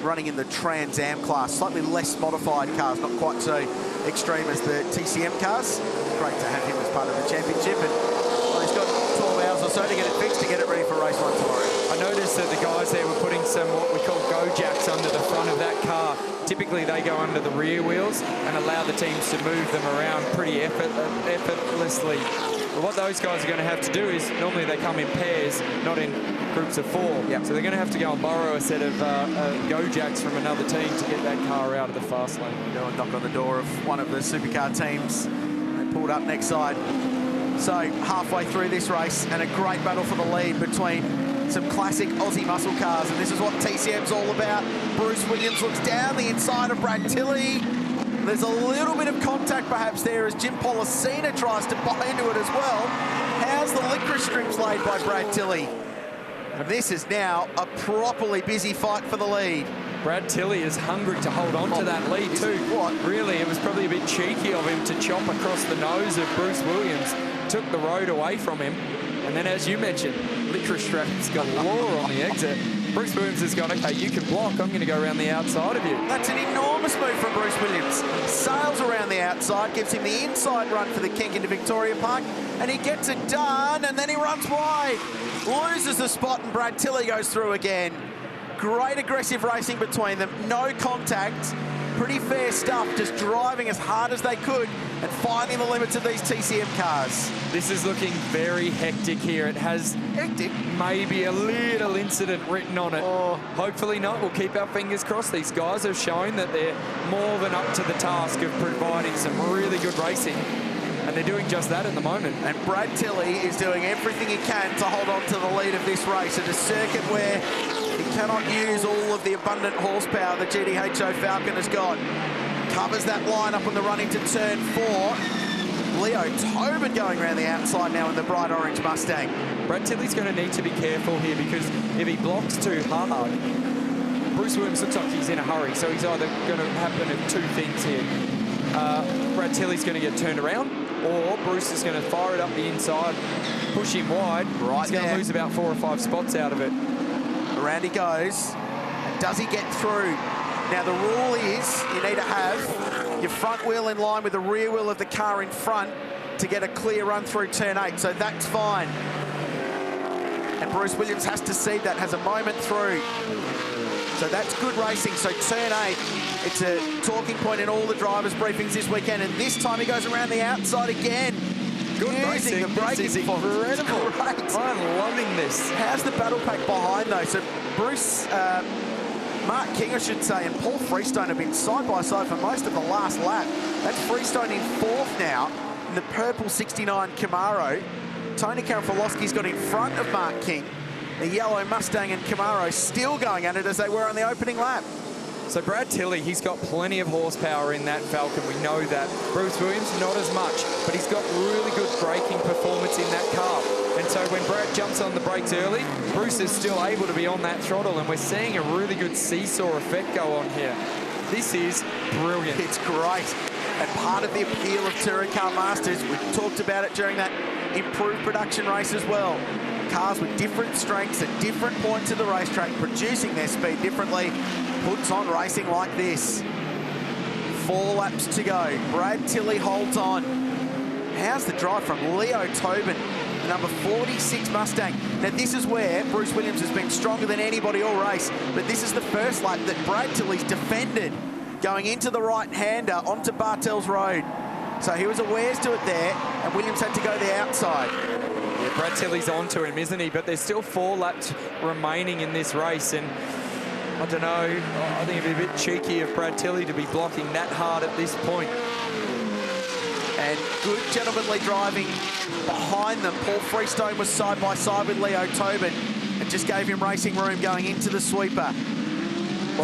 running in the Trans Am class, slightly less modified cars, not quite so extreme as the TCM cars. Great to have him as part of the championship, and well, he's got 12 hours or so to get it fixed to get it ready for race 1 tomorrow. I noticed that the guys there were putting some what we call go jacks under the front of that car. Typically they go under the rear wheels and allow the teams to move them around pretty effortlessly. But what those guys are going to have to do is, normally they come in pairs, not in groups of 4. Yep. So they're going to have to go and borrow a set of go jacks from another team to get that car out of the fast lane. Go and knock on the door of one of the supercar teams. They pulled up next side. So halfway through this race, and a great battle for the lead between some classic Aussie muscle cars, and this is what TCM's all about. Bruce Williams looks down the inside of Brad Tilley. There's a little bit of contact perhaps there as Jim Policina tries to buy into it as well. How's the licorice strips laid by Brad Tilley? And this is now a properly busy fight for the lead. Brad Tilley is hungry to hold on to that lead too. What? Really, it was probably a bit cheeky of him to chop across the nose of Bruce Williams, took the road away from him, and then, as you mentioned, licorice straps galore on the exit. Bruce Williams has gone, okay, you can block, I'm going to go around the outside of you. That's an enormous move from Bruce Williams. Sails around the outside, gives him the inside run for the kink into Victoria Park, and he gets it done, and then he runs wide. Loses the spot, and Brad Tilley goes through again. Great aggressive racing between them, no contact. Pretty fair stuff, just driving as hard as they could and finding the limits of these TCM cars. This is looking very hectic here. It has maybe a little incident written on it. Oh. Hopefully not. We'll keep our fingers crossed. These guys have shown that they're more than up to the task of providing some really good racing. And they're doing just that at the moment. And Brad Tilley is doing everything he can to hold on to the lead of this race at a circuit where he cannot use all of the abundant horsepower the GTHO Falcon has got. Covers that line up on the run into turn 4. Leo Tobin going around the outside now in the bright orange Mustang. Brad Tilley's going to need to be careful here, because if he blocks too hard, Bruce Williams looks like he's in a hurry. So he's either going to happen of 2 things here. Brad Tilley's going to get turned around, or Bruce is going to fire it up the inside, push him wide. He's going to lose about 4 or 5 spots out of it. Around he goes. Does he get through? Now the rule is you need to have your front wheel in line with the rear wheel of the car in front to get a clear run through turn 8, so that's fine. And Bruce Williams has to see that, has a moment through. So that's good racing. So turn 8, it's a talking point in all the drivers' briefings this weekend, and this time he goes around the outside again. Good racing. The braking This is incredible. I'm loving this. How's the battle pack behind though? So Bruce, Mark King I should say, and Paul Freestone have been side by side for most of the last lap. That's Freestone in 4th now in the purple 69 Camaro. Tony Karafalowski's got in front of Mark King. The yellow Mustang and Camaro still going at it as they were on the opening lap. So Brad Tilley, he's got plenty of horsepower in that Falcon, we know that. Bruce Williams, not as much, but he's got really good braking performance in that car. And so when Brad jumps on the brakes early, Bruce is still able to be on that throttle, and we're seeing a really good seesaw effect go on here. This is brilliant. It's great. And part of the appeal of Touring Car Masters, we talked about it during that improved production race as well. Cars with different strengths at different points of the racetrack, producing their speed differently, puts on racing like this. 4 laps to go. Brad Tilley holds on. How's the drive from Leo Tobin, the number 46 Mustang? Now this is where Bruce Williams has been stronger than anybody all race, but this is the first lap that Brad Tilley's defended, going into the right-hander onto Bartels Road. So he was aware to it there, and Williams had to go the outside. Yeah, Brad Tilley's onto him, isn't he? But there's still 4 laps remaining in this race, and I don't know, I think it'd be a bit cheeky of Brad Tilley to be blocking that hard at this point. And good gentlemanly driving behind them. Paul Freestone was side by side with Leo Tobin and just gave him racing room going into the sweeper.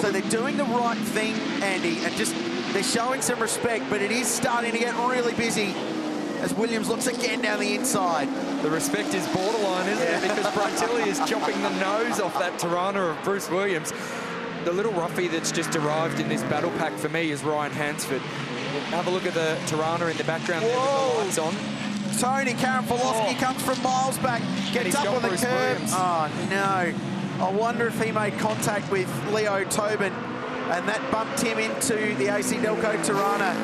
So they're doing the right thing, Andy, and just they're showing some respect, but it is starting to get really busy as Williams looks again down the inside. The respect is borderline, isn't it? Because Brad Tilley is chopping the nose off that Tirana of Bruce Williams. The little roughie that's just arrived in this battle pack for me is Ryan Hansford. Have a look at the Tirana in the background there with the lights on. Tony Karafalowski comes from miles back, gets up on the curb. Oh, no. I wonder if he made contact with Leo Tobin, and that bumped him into the AC Delco Tirana.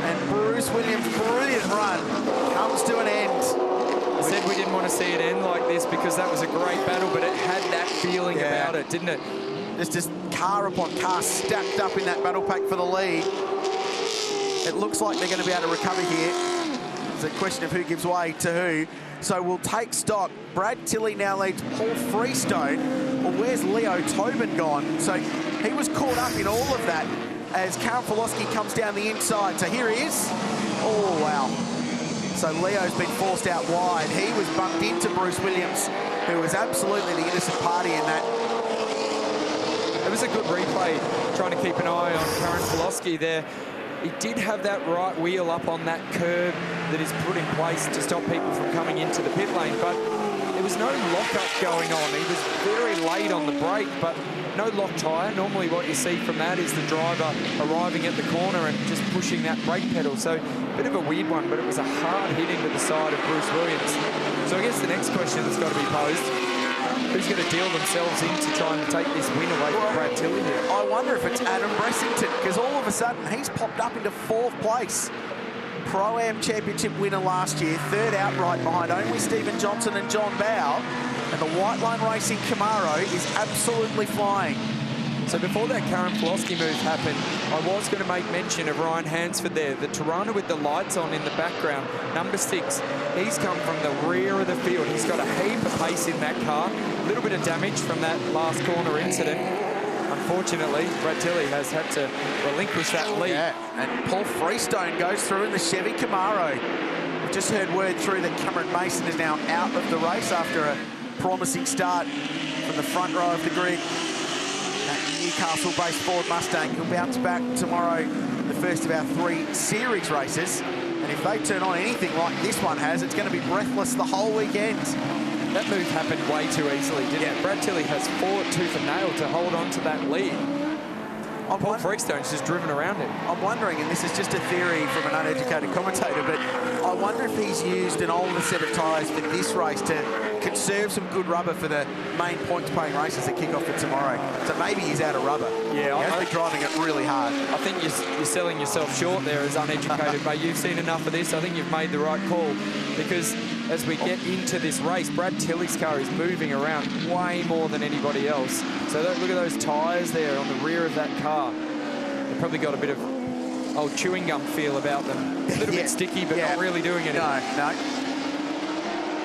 And Bruce Williams' brilliant run comes to an end. I said we didn't want to see it end like this because that was a great battle, but it had that feeling about it, didn't it? Just car upon car stacked up in that battle pack for the lead. It looks like they're going to be able to recover here. It's a question of who gives way to who. So we'll take stock. Brad Tilley now leads Paul Freestone. Well, where's Leo Tobin gone? So he was caught up in all of that as Karen Filosky comes down the inside. So here he is. Oh, wow. So Leo's been forced out wide. He was bumped into Bruce Williams, who was absolutely the innocent party in that. It was a good replay, trying to keep an eye on Karen Filosky there. He did have that right wheel up on that curb that is put in place to stop people from coming into the pit lane, but there was no lock-up going on. He was very late on the brake, but no lock tyre. Normally what you see from that is the driver arriving at the corner and just pushing that brake pedal. So a bit of a weird one, but it was a hard hit into the side of Bruce Williams. So I guess the next question that's got to be posed, who's going to deal themselves into trying to take this win away from Brad Tilley here? I wonder if it's Adam Bressington, because all of a sudden he's popped up into 4th place. Pro-Am Championship winner last year, 3rd outright behind only Stephen Johnson and John Bowe. And the White Line Racing Camaro is absolutely flying. So before that Karen Filosky move happened, I was going to make mention of Ryan Hansford there, the Tirana with the lights on in the background, number 6. He's come from the rear of the field. He's got a heap of pace in that car. A little bit of damage from that last corner incident. Unfortunately, Brad Tilley has had to relinquish that lead. Yeah, and Paul Freestone goes through in the Chevy Camaro. We've just heard word through that Cameron Mason is now out of the race after a promising start from the front row of the grid. That Newcastle-based Ford Mustang, he'll bounce back tomorrow, the first of our 3 series races. And if they turn on anything like this one has, it's going to be breathless the whole weekend. That move happened way too easily, didn't it? Brad Tilley has fought tooth and nail to hold on to that lead. Paul Freestone's just driven around him. I'm wondering, and this is just a theory from an uneducated commentator, but I wonder if he's used an older set of tyres for this race to conserve some good rubber for the main points-paying races that kick off for tomorrow. So maybe he's out of rubber. Yeah, he has been driving it really hard. I think you're selling yourself short there as uneducated, mate. You've seen enough of this. I think you've made the right call, because as we get into this race, Brad Tilley's car is moving around way more than anybody else. So look at those tyres there on the rear of that car. They've probably got a bit of old chewing gum feel about them. A little bit sticky, but not really doing anything. No.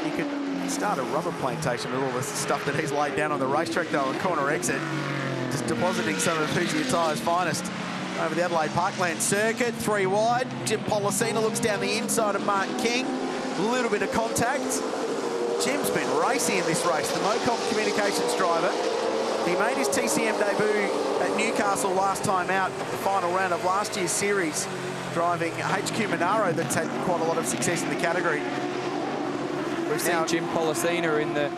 You could start a rubber plantation with all the stuff that he's laid down on the racetrack, though, on corner exit. Just depositing some of Hoosier Tyres' finest over the Adelaide Parkland circuit. 3 wide. Jim Pollicina looks down the inside of Martin King. A little bit of contact. Jim's been racing in this race, the Mocom Communications driver. He made his TCM debut at Newcastle last time out, the final round of last year's series, driving HQ Monaro that's had quite a lot of success in the category. We've seen Jim Pollicina in the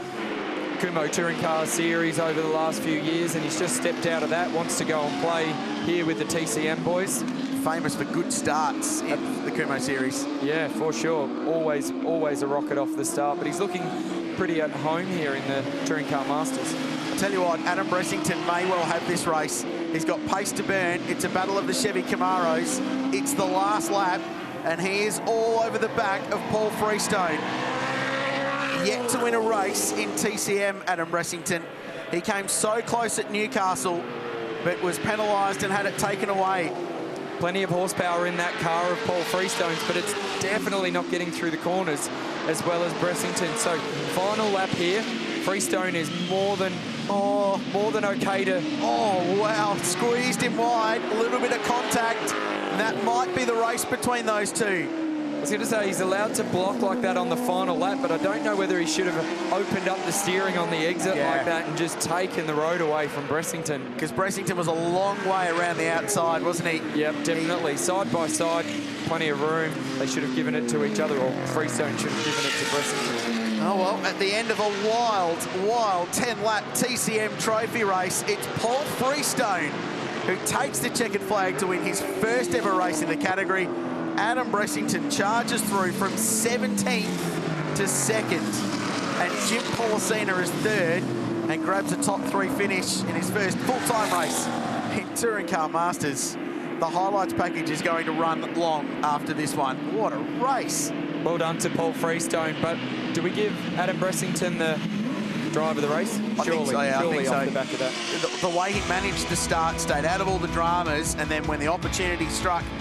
Kumo Touring Car Series over the last few years, and he's just stepped out of that, wants to go and play here with the TCM boys. Famous for good starts in the Kumo Series. Yeah, for sure. Always a rocket off the start, but he's looking pretty at home here in the Touring Car Masters. I'll tell you what, Adam Bressington may well have this race. He's got pace to burn. It's a battle of the Chevy Camaros. It's the last lap, and he is all over the back of Paul Freestone. Yet to win a race in TCM, Adam Bressington. He came so close at Newcastle, but was penalised and had it taken away. Plenty of horsepower in that car of Paul Freestone's, but it's definitely not getting through the corners as well as Bressington. So final lap here. Freestone is more than okay to... Oh, wow. Squeezed him wide. A little bit of contact. That might be the race between those two. I was going to say he's allowed to block like that on the final lap, but I don't know whether he should have opened up the steering on the exit like that and just taken the road away from Bressington. Because Bressington was a long way around the outside, wasn't he? Yep, definitely. Side by side, plenty of room. They should have given it to each other, or Freestone should have given it to Bressington. Oh, well, at the end of a wild 10-lap TCM trophy race, it's Paul Freestone who takes the checkered flag to win his first ever race in the category. Adam Bressington charges through from 17th to 2nd, and Jim Pollicina is 3rd. and grabs a top 3 finish in his first full-time race in Touring Car Masters. The highlights package is going to run long after this one. What a race. Well done to Paul Freestone, but do we give Adam Bressington the drive of the race? I think so, yeah, surely I think off so. the back of that. The way he managed to start, stayed out of all the dramas, and then when the opportunity struck,